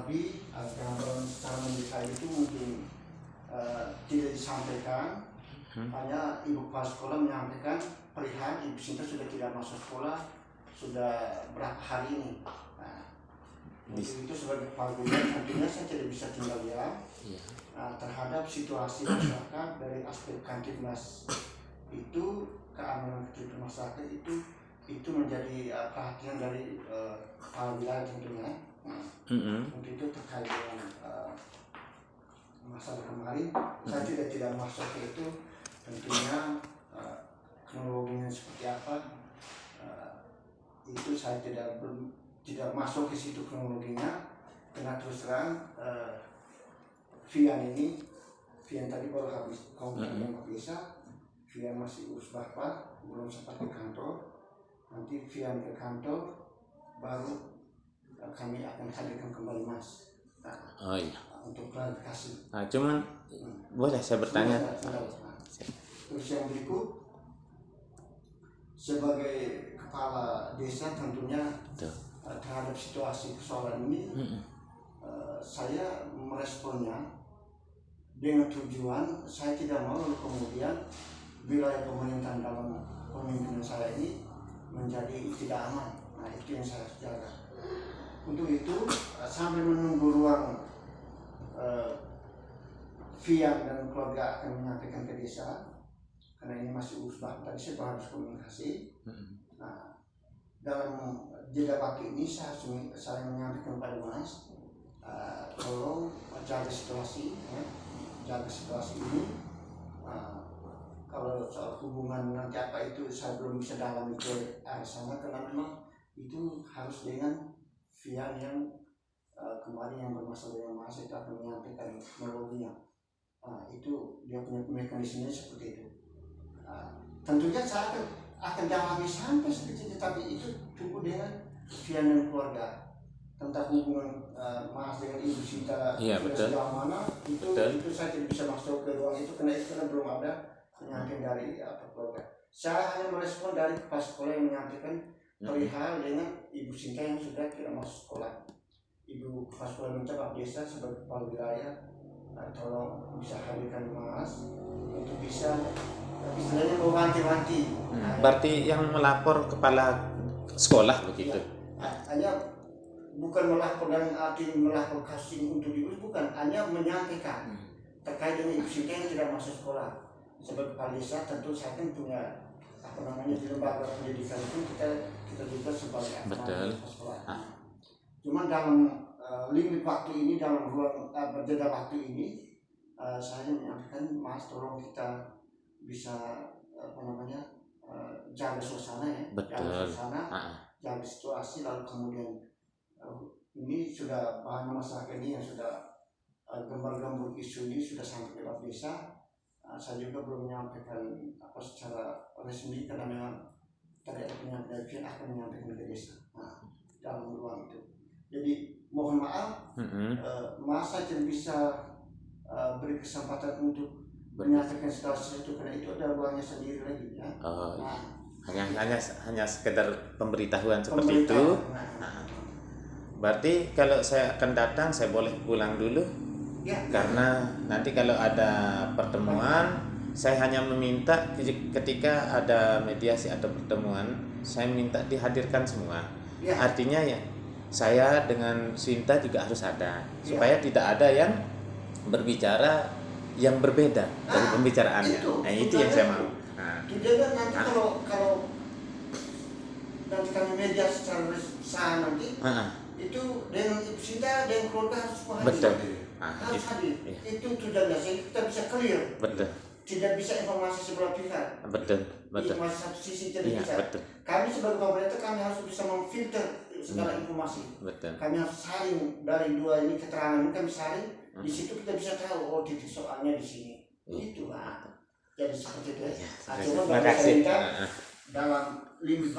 Tapi gambaran secara mendetail itu mungkin tidak disampaikan. Hanya ibu kepala sekolah menyampaikan perihal ibu Sinta sudah tidak masuk sekolah sudah berapa hari ini. Nah, untuk itu sebagai kepala gubernur tentunya saya tidak bisa tinggal diam terhadap situasi masyarakat dari aspek Kamtibmas itu, keamanan Kamtibmas masyarakat itu menjadi perhatian dari kepala wilayah tentunya. Untuk itu terkait dengan masalah kemarin, saya tidak masuk ke itu, tentunya kronologinya seperti apa, itu saya tidak masuk ke situ kronologinya, karena terus terang Vian tadi baru habis kontak dengan Pak Desa, Vian masih urus bapak, belum sempat ke kantor, nanti Vian ke kantor, baru kami akan hadirkan kembali Mas. Untuk klarifikasi. Nah, cuman boleh saya bertanya? Terus yang berikut, sebagai kepala desa tentunya terhadap situasi persoalan ini, saya meresponnya dengan tujuan saya tidak mau kemudian wilayah pemerintahan dalam pemimpinan saya ini menjadi tidak aman. Nah, itu yang saya jaga. Untuk itu sambil menunggu ruang Vian dan keluarga akan menyampaikan ke desa, karena ini masih urus bahan, tadi saya harus komunikasi. Nah, dalam jeda waktu ini saya menyampaikan kepada Mas, tolong jaga situasi ini. Kalau soal hubungan nanti apa itu saya belum bisa dalami ke arah sana, karena memang itu harus dengan Vian yang kemarin yang bermasalah dengan Mas itu akan menyampaikan kronologinya. Itu dia punya mekanismenya seperti itu. Tentunya saya akan dalami sampai seperti itu, tapi itu cukup dengan Vian dan keluarga. Tentang hubungan Mas dengan Ibu Sinta sejauh mana itu saya tidak bisa masuk ke ruang itu karena belum ada penyampaian dari keluarga. Saya hanya merespon dari kepala sekolah yang menyampaikan perihal dengan Ibu Sinta yang sudah tidak masuk sekolah. Ibu kepala sekolah minta Pak Desa sebagai kepala wilayah, tolong bisa hadirkan Mas untuk bisa istilahnya mewanti-wanti. Berarti yang melapor kepala sekolah begitu? Hanya bukan melapor dan arti melapor kasus ini untuk diurus, bukan, hanya menyampaikan terkait dengan Ibu Sinta yang tidak masuk sekolah. Sebagai kepala desa tentu saya kan punya di lembaga pendidikan itu kita juga sebagai sekolah. Cuman dalam limit waktu ini, dalam ruang jeda waktu ini, saya menyampaikan Mas tolong kita bisa jaga suasana ya, jaga situasi, lalu kemudian ini sudah bahan masyarakat ini yang sudah gembar-gembur isu ini sudah sampai ke Pak Desa. Saya juga belum menyampaikan secara resmi karena memang tadi penyampaian akan menyampaikan ke desa dalam ruang itu. Jadi mohon maaf, Mas saya tidak bisa beri kesempatan untuk menyampaikan situasi itu karena itu ada ruangnya sendiri lagi ya. Hanya sekedar pemberitahuan seperti itu. Berarti kalau saya akan datang saya boleh pulang dulu karena nanti kalau ada pertemuan saya hanya meminta ketika ada mediasi atau pertemuan saya minta dihadirkan semua. Artinya ya saya dengan Sinta juga harus ada supaya tidak ada yang berbicara yang berbeda dari pembicaraannya. Itu yang saya mau. Tujuannya nanti kalau nanti kami mediasi secara sah nanti itu dengan Ibu Sinta dan keluarga harus hadir. Harus hadir. Itu tujuannya sehingga kita bisa clear. Tidak bisa informasi sebelah pihak. Informasi satu sisi tidak bisa. Kami sebagai pemerintah kami harus bisa memfilter segala informasi. Kami harus saring dari dua ini keterangan ini kami saring. Di situ kita bisa tahu titik soalnya di sini. Itu jadi seperti itu. Terima kasih. Dalam limit